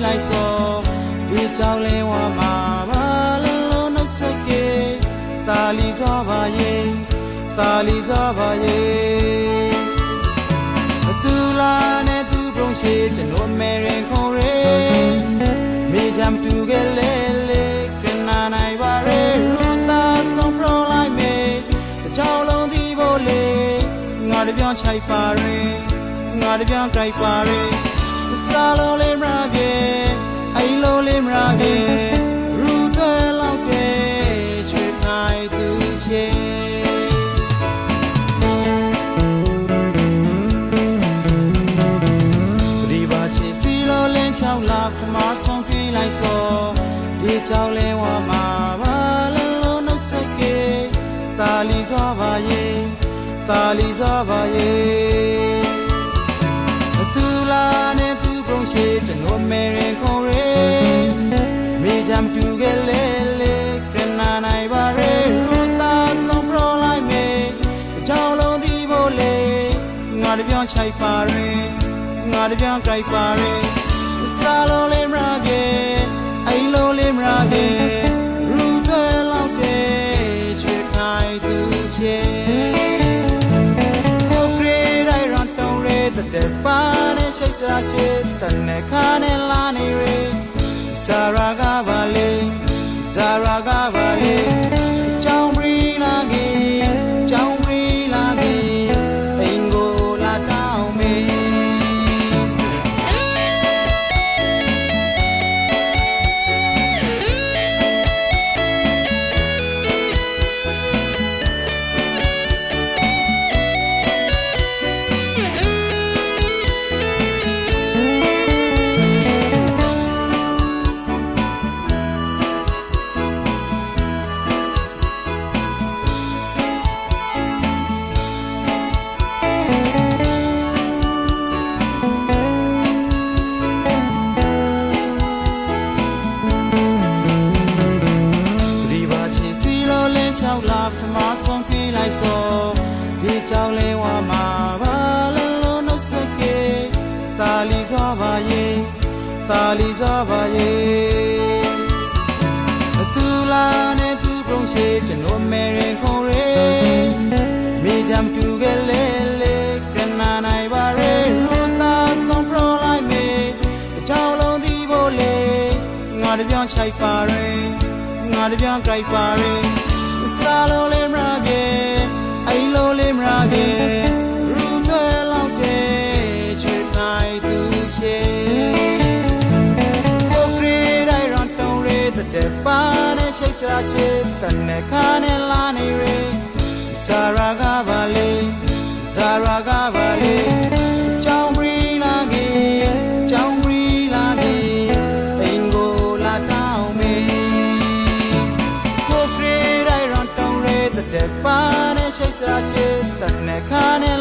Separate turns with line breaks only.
လိုက်စောဒီကြောင့်လဲဝါမှာပါလုံးလုံးနှုတ်ဆက်ကေတာလီစောပါရဲ့တာလီစောပါရဲ့တူလာနဲ့သူပရုံရှိကျွန်တော်မဲရင်ခေါ်ရဲမိကြမ်းတူကလေးလေးကနာနိုင်ပါရဲရူတာဆုံးပရောလိုက်မေကြောင်လုံးဒီဘိုလေငါတပြောင်းချိုက်ပါရဲငါတပြောင်းကြိုက်ပါရဲစာလုံးလေးမရပြေအိလုံးလေးမရပြေရူတဲ့လောက်တဲ့ချွေခိုင်သူချေဒီပါချေစီလိုလင်းချောင်းလာပမာဆုံးပြေးလိုက်စောဒီကြောင်လဲဝါမှာပါလုံးလုံးနှုတ်ဆက်ကေတာလီစောပါရဲ့တာလီစောပါရဲ့တူလာနဲ့သူပရုံရှိကျွန်တော်မဲရင်ခေါ်ရဲမိကြမ်းတူကလေးလေးကနာနိုင်ပါရဲရူတာဆုံးပရောလိုက်မေကြောင်လုံးဒီဘိုလေငါတပြောင်းချိုက်ပါရဲငါတပြောင်းကြိုက်ပါရဲစာလုံးလေးမရပြေအိလုံးလေးမရပြေရူတဲ့လောက်တဲ့ချွေခိုင်သူချေတဲ့ပါနဲ့ချိတ်စရာရှိတဲ့နဲ့ခါနဲ့လာနေရဲဇာရာကပါလေဇာရာကပါလေကြောင်ပရီလာကြီးကြောင်ပရီလာကြီးအိမ်ကိုလာတောင်းမေချောက်လာပမာဆုံးပြေးလိုက်စောဒီကြောင်လဲဝါမှာပါလုံးလုံးနှုတ်ဆက်ကေတာလီစောပါရဲ့တာလီစောပါရဲ့တူလာနဲ့သူပရုံရှိကျွန်တော်မဲရင်ခေါ်ရဲမိကြမ်းတူကလေးလေးကနာနိုင်ပါရဲရူတာဆုံးပရောလိုက်မေကြောင်လုံးဒီဘိုလေငါတပြောင်းချိုက်ပါရဲငါတပြောင်းကြိုက်ပါရဲစာလုံးလေးမရပြေအိလုံးလေးမရပြေရူတဲ့လောက်တဲ့ချွေခိုင်သူချေကိုကရီတိုင်းရန်တုံးရဲတဲ့ပါနဲ့ချိတ်စရာရှိတဲ့နဲ့ခါနဲ့လာနေရဲဇာရာကပါလေဇာရာကပါလေကြောင်ပရီလာကြီးကြောင်ပရီလာကြီးအိမ်ကိုလာတောင်းမေတဲ့ပါနဲ့ချိတ်စရာရှိတဲ့နဲ့ခါနဲ့